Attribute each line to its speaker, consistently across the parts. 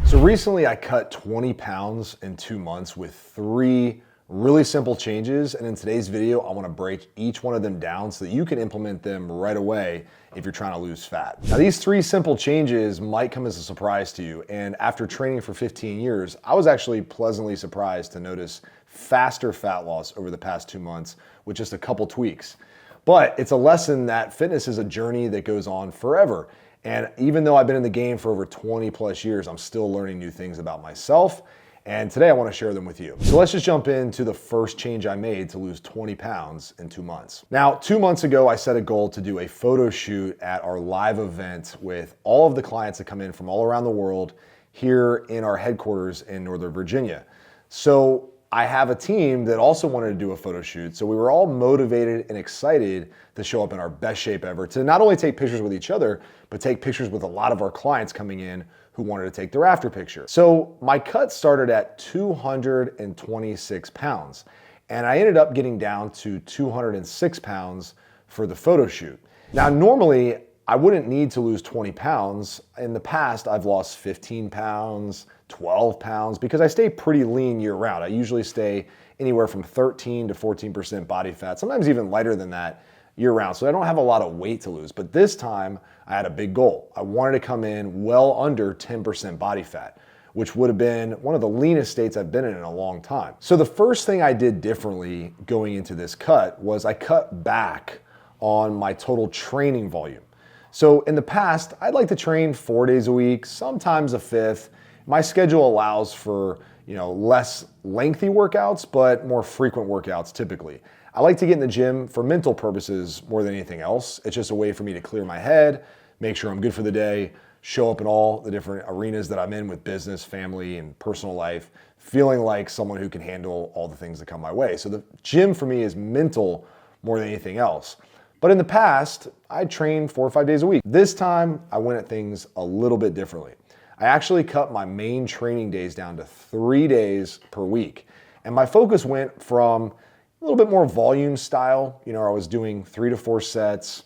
Speaker 1: So recently I cut 20 pounds in 2 months with 3 really simple changes. And in today's video, I wanna break each one of them down so that you can implement them right away if you're trying to lose fat. Now these 3 simple changes might come as a surprise to you. And after training for 15 years, I was actually pleasantly surprised to notice faster fat loss over the past 2 months with just a couple tweaks. But it's a lesson that fitness is a journey that goes on forever. And even though I've been in the game for over 20 plus years, I'm still learning new things about myself. And today I want to share them with you. So let's just jump into the first change I made to lose 20 pounds in 2 months. Now, 2 months ago, I set a goal to do a photo shoot at our live event with all of the clients that come in from all around the world here in our headquarters in Northern Virginia. So I have a team that also wanted to do a photo shoot. So we were all motivated and excited to show up in our best shape ever, to not only take pictures with each other, but take pictures with a lot of our clients coming in who wanted to take their after picture. So my cut started at 226 pounds, and I ended up getting down to 206 pounds for the photo shoot. Now, normally I wouldn't need to lose 20 pounds. In the past, I've lost 15 pounds, 12 pounds, because I stay pretty lean year round. I usually stay anywhere from 13 to 14% body fat, sometimes even lighter than that year round. So I don't have a lot of weight to lose, but this time I had a big goal. I wanted to come in well under 10% body fat, which would have been one of the leanest states I've been in a long time. So the first thing I did differently going into this cut was I cut back on my total training volume. So in the past, I'd like to train 4 days a week, sometimes a fifth. My schedule allows for, less lengthy workouts, but more frequent workouts typically. I like to get in the gym for mental purposes more than anything else. It's just a way for me to clear my head, make sure I'm good for the day, show up in all the different arenas that I'm in with business, family, and personal life, feeling like someone who can handle all the things that come my way. So the gym for me is mental more than anything else. But in the past, I trained 4 or 5 days a week. This time, I went at things a little bit differently. I actually cut my main training days down to 3 days per week. And my focus went from a little bit more volume style. I was doing 3 to 4 sets,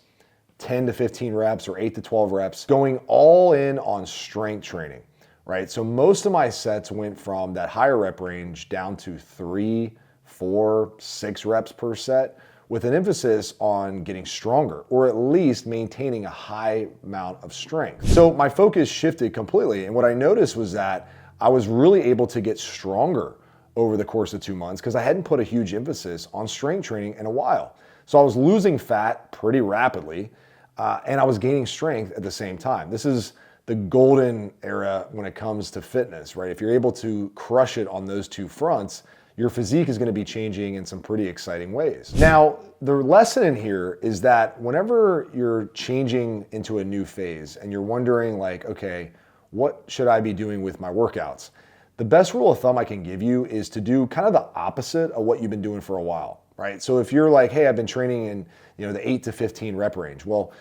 Speaker 1: 10 to 15 reps or 8 to 12 reps, going all in on strength training, right? So most of my sets went from that higher rep range down to 3, 4, 6 reps per set, with an emphasis on getting stronger, or at least maintaining a high amount of strength. So my focus shifted completely, and what I noticed was that I was really able to get stronger over the course of 2 months because I hadn't put a huge emphasis on strength training in a while. So I was losing fat pretty rapidly, and I was gaining strength at the same time. This is the golden era when it comes to fitness, right? If you're able to crush it on those 2 fronts, your physique is going to be changing in some pretty exciting ways. Now, the lesson in here is that whenever you're changing into a new phase and you're wondering like, okay, what should I be doing with my workouts? The best rule of thumb I can give you is to do kind of the opposite of what you've been doing for a while, right? So if you're like, hey, I've been training in, the 8 to 15 rep range. Well,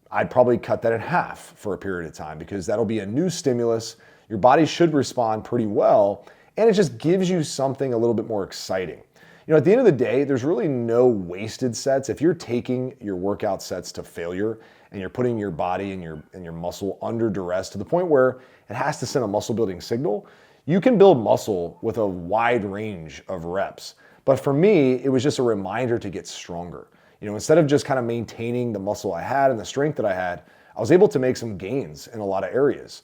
Speaker 1: I'd probably cut that in half for a period of time because that'll be a new stimulus. Your body should respond pretty well. And it just gives you something a little bit more exciting. At the end of the day, there's really no wasted sets. If you're taking your workout sets to failure and you're putting your body and your muscle under duress to the point where it has to send a muscle building signal, you can build muscle with a wide range of reps. But for me, it was just a reminder to get stronger. Instead of just kind of maintaining the muscle I had and the strength that I had, I was able to make some gains in a lot of areas,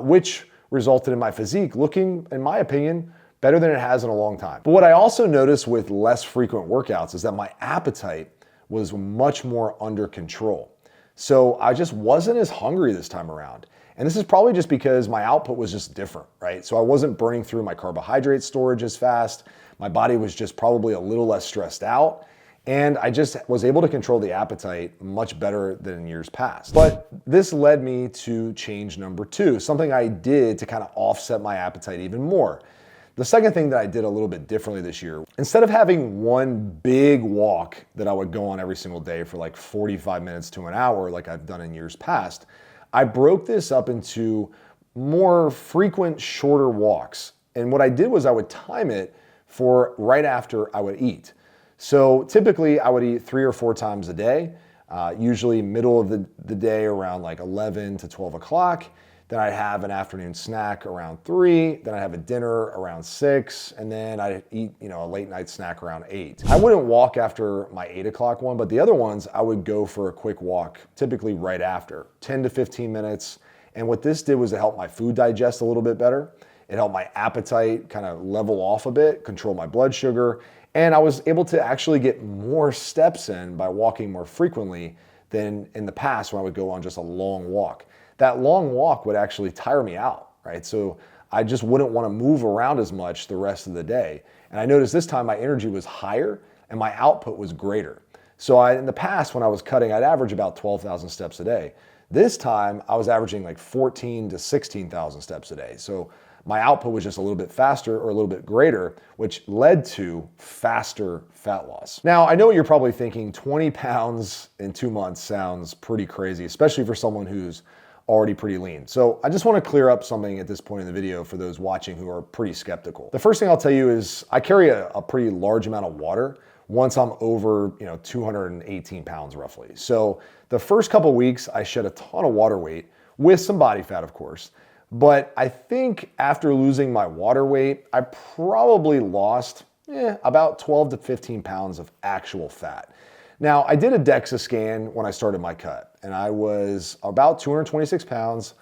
Speaker 1: which resulted in my physique looking, in my opinion, better than it has in a long time. But what I also noticed with less frequent workouts is that my appetite was much more under control. So I just wasn't as hungry this time around. And this is probably just because my output was just different, right? So I wasn't burning through my carbohydrate storage as fast. My body was just probably a little less stressed out. And I just was able to control the appetite much better than in years past. But this led me to change number 2, something I did to kind of offset my appetite even more. The second thing that I did a little bit differently this year, instead of having one big walk that I would go on every single day for like 45 minutes to an hour like I've done in years past, I broke this up into more frequent, shorter walks. And what I did was I would time it for right after I would eat. So typically I would eat 3 or 4 times a day, usually middle of the day around like 11 to 12 o'clock. then I'd have an afternoon snack around 3, then I'd have a dinner around 6, and then I'd eat, a late night snack around 8. I wouldn't walk after my 8 o'clock one, but the other ones, I would go for a quick walk, typically right after, 10 to 15 minutes. And what this did was to help my food digest a little bit better. It helped my appetite kind of level off a bit, control my blood sugar, and I was able to actually get more steps in by walking more frequently than in the past when I would go on just a long walk. That long walk would actually tire me out, right? So I just wouldn't want to move around as much the rest of the day. And I noticed this time my energy was higher and my output was greater. So in the past, when I was cutting, I'd average about 12,000 steps a day. This time I was averaging like 14 to 16,000 steps a day. So my output was just a little bit faster or a little bit greater, which led to faster fat loss. Now, I know what you're probably thinking, 20 pounds in 2 months sounds pretty crazy, especially for someone who's already pretty lean. So I just want to clear up something at this point in the video for those watching who are pretty skeptical. The first thing I'll tell you is I carry a pretty large amount of water once I'm over 218 pounds roughly. So the first couple weeks I shed a ton of water weight with some body fat, of course. But I think after losing my water weight, I probably lost about 12 to 15 pounds of actual fat. Now, I did a DEXA scan when I started my cut, and I was about 226 pounds,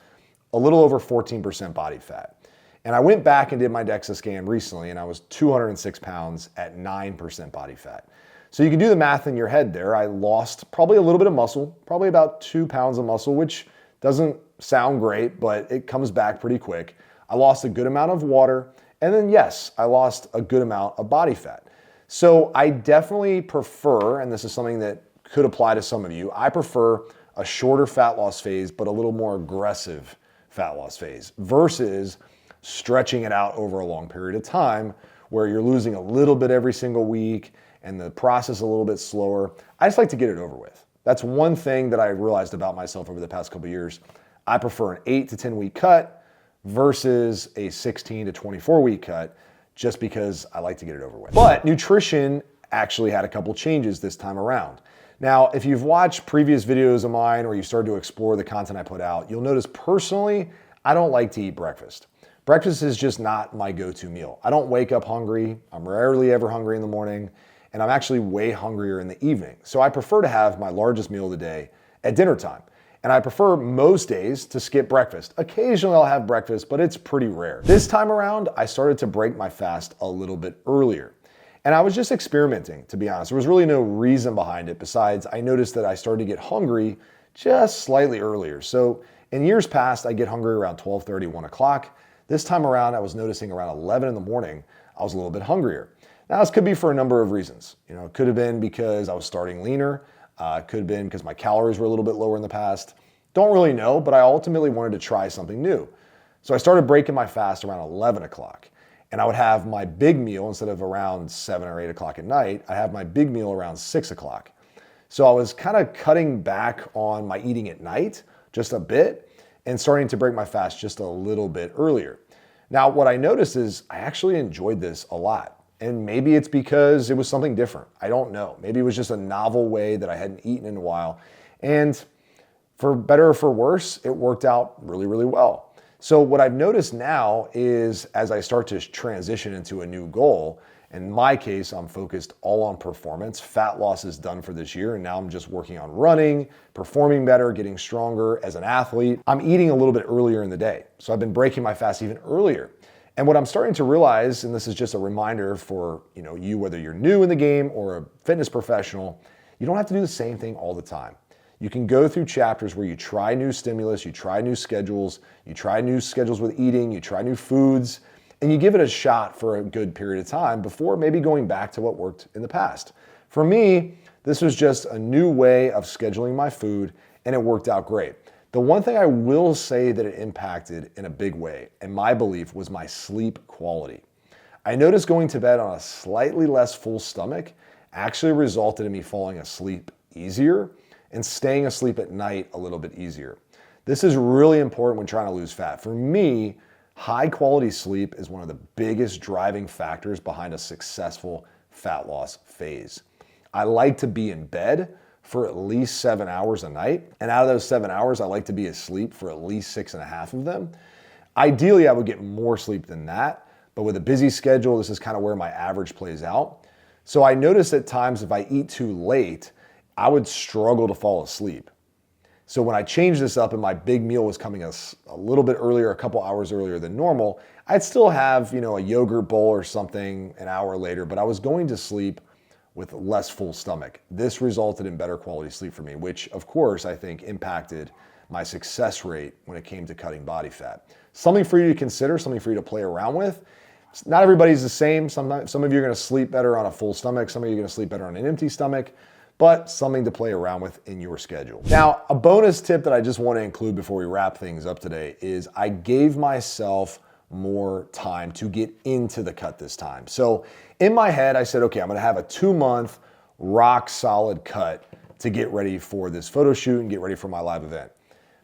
Speaker 1: a little over 14% body fat. And I went back and did my DEXA scan recently, and I was 206 pounds at 9% body fat. So you can do the math in your head there. I lost probably a little bit of muscle, probably about 2 pounds of muscle, which doesn't sound great, but it comes back pretty quick. I lost a good amount of water, and then yes, I lost a good amount of body fat. So I definitely prefer, and this is something that could apply to some of you, I prefer a shorter fat loss phase, but a little more aggressive fat loss phase versus stretching it out over a long period of time where you're losing a little bit every single week and the process a little bit slower. I just like to get it over with. That's one thing that I realized about myself over the past couple of years. I prefer an 8 to 10 week cut versus a 16 to 24 week cut just because I like to get it over with. But nutrition actually had a couple changes this time around. Now, if you've watched previous videos of mine or you started to explore the content I put out, you'll notice personally, I don't like to eat breakfast. Breakfast is just not my go-to meal. I don't wake up hungry. I'm rarely ever hungry in the morning, and I'm actually way hungrier in the evening. So I prefer to have my largest meal of the day at dinner time. And I prefer most days to skip breakfast. Occasionally I'll have breakfast, but it's pretty rare. This time around, I started to break my fast a little bit earlier. And I was just experimenting, to be honest. There was really no reason behind it besides I noticed that I started to get hungry just slightly earlier. So in years past, I get hungry around 12:30, 1 o'clock. This time around, I was noticing around 11 in the morning, I was a little bit hungrier. Now, this could be for a number of reasons. It could have been because I was starting leaner. It could have been because my calories were a little bit lower in the past. Don't really know, but I ultimately wanted to try something new. So I started breaking my fast around 11 o'clock. And I would have my big meal instead of around 7 or 8 o'clock at night. I have my big meal around 6 o'clock. So I was kind of cutting back on my eating at night just a bit and starting to break my fast just a little bit earlier. Now, what I noticed is I actually enjoyed this a lot. And maybe it's because it was something different. I don't know. Maybe it was just a novel way that I hadn't eaten in a while. And for better or for worse, it worked out really, really well. So what I've noticed now is as I start to transition into a new goal, in my case, I'm focused all on performance. Fat loss is done for this year, and now I'm just working on running, performing better, getting stronger as an athlete. I'm eating a little bit earlier in the day. So I've been breaking my fast even earlier. And what I'm starting to realize, and this is just a reminder for you, whether you're new in the game or a fitness professional, you don't have to do the same thing all the time. You can go through chapters where you try new stimulus, you try new schedules with eating, you try new foods, and you give it a shot for a good period of time before maybe going back to what worked in the past. For me, this was just a new way of scheduling my food, and it worked out great. The one thing I will say that it impacted in a big way, in my belief, was my sleep quality. I noticed going to bed on a slightly less full stomach actually resulted in me falling asleep easier and staying asleep at night a little bit easier. This is really important when trying to lose fat. For me, high quality sleep is one of the biggest driving factors behind a successful fat loss phase. I like to be in bed for at least 7 hours a night. And out of those 7 hours, I like to be asleep for at least 6.5 of them. Ideally, I would get more sleep than that, but with a busy schedule, this is kind of where my average plays out. So I noticed at times if I eat too late, I would struggle to fall asleep. So when I changed this up and my big meal was coming a little bit earlier, a couple hours earlier than normal, I'd still have, a yogurt bowl or something an hour later, but I was going to sleep with a less full stomach. This resulted in better quality sleep for me, which of course I think impacted my success rate when it came to cutting body fat. Something for you to consider, something for you to play around with. Not everybody's the same. Some of you are going to sleep better on a full stomach. Some of you are going to sleep better on an empty stomach, but something to play around with in your schedule. Now, a bonus tip that I just want to include before we wrap things up today is I gave myself more time to get into the cut this time. So in my head, I said, okay, I'm going to have a 2-month rock solid cut to get ready for this photo shoot and get ready for my live event.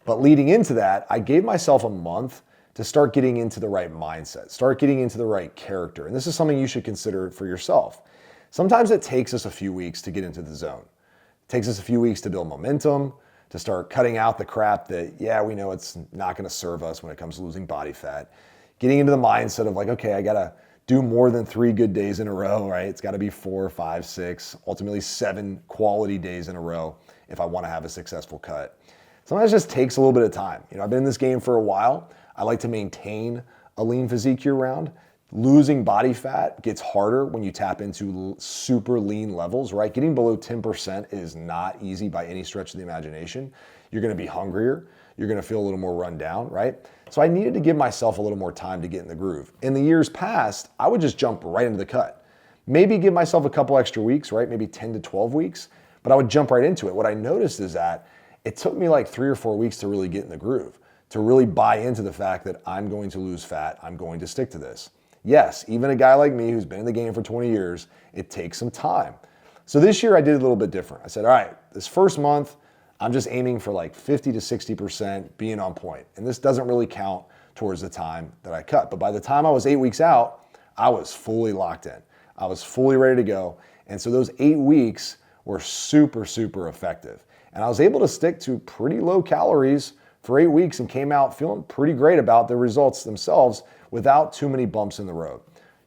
Speaker 1: But leading into that, I gave myself a month to start getting into the right mindset, start getting into the right character. And this is something you should consider for yourself. Sometimes it takes us a few weeks to get into the zone. It takes us a few weeks to build momentum, to start cutting out the crap that, we know it's not going to serve us when it comes to losing body fat. Getting into the mindset of like, okay, I got to do more than 3 good days in a row, right? It's got to be 4, 5, 6, ultimately 7 quality days in a row if I want to have a successful cut. Sometimes it just takes a little bit of time. I've been in this game for a while. I like to maintain a lean physique year round. Losing body fat gets harder when you tap into super lean levels, right? Getting below 10% is not easy by any stretch of the imagination. You're going to be hungrier. You're going to feel a little more run down, right? So I needed to give myself a little more time to get in the groove. In the years past, I would just jump right into the cut. Maybe give myself a couple extra weeks, right? Maybe 10 to 12 weeks, but I would jump right into it. What I noticed is that it took me like 3 or 4 weeks to really get in the groove, to really buy into the fact that I'm going to lose fat. I'm going to stick to this. Yes, even a guy like me who's been in the game for 20 years, it takes some time. So this year I did a little bit different. I said, all right, this first month, I'm just aiming for like 50 to 60% being on point. And this doesn't really count towards the time that I cut. But by the time I was 8 weeks out, I was fully locked in. I was fully ready to go. And so those 8 weeks were super, super effective. And I was able to stick to pretty low calories for 8 weeks and came out feeling pretty great about the results themselves without too many bumps in the road.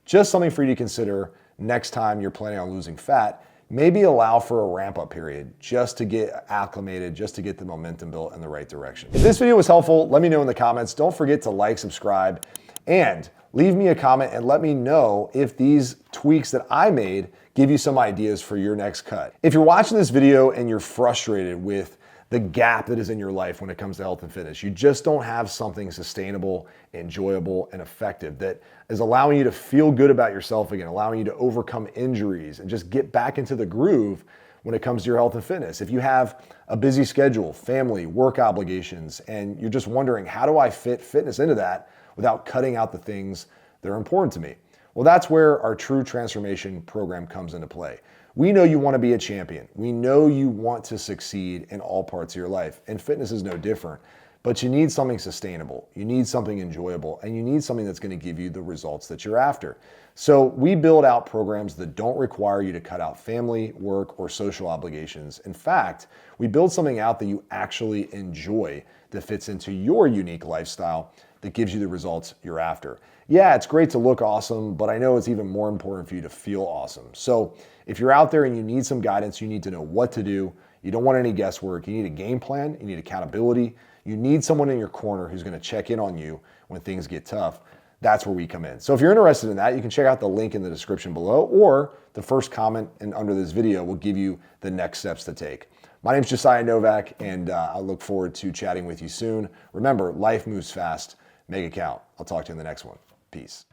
Speaker 1: Just something for you to consider next time you're planning on losing fat. Maybe allow for a ramp-up period just to get acclimated, just to get the momentum built in the right direction. If this video was helpful, let me know in the comments. Don't forget to like, subscribe, and leave me a comment and let me know if these tweaks that I made give you some ideas for your next cut. If you're watching this video and you're frustrated with the gap that is in your life when it comes to health and fitness, you just don't have something sustainable, enjoyable, and effective that is allowing you to feel good about yourself again, allowing you to overcome injuries and just get back into the groove when it comes to your health and fitness. If you have a busy schedule, family, work obligations, and you're just wondering, how do I fit fitness into that without cutting out the things that are important to me? Well, that's where our True Transformation program comes into play. We know you want to be a champion. We know you want to succeed in all parts of your life, and fitness is no different. But you need something sustainable, you need something enjoyable, and you need something that's going to give you the results that you're after. So we build out programs that don't require you to cut out family, work, or social obligations. In fact, we build something out that you actually enjoy that fits into your unique lifestyle that gives you the results you're after. Yeah, it's great to look awesome, but I know it's even more important for you to feel awesome. So if you're out there and you need some guidance, you need to know what to do. You don't want any guesswork. You need a game plan. You need accountability. You need someone in your corner who's going to check in on you when things get tough. That's where we come in. So if you're interested in that, you can check out the link in the description below, or the first comment under this video will give you the next steps to take. My name's Josiah Novak, and I look forward to chatting with you soon. Remember, life moves fast. Make it count. I'll talk to you in the next one. Peace.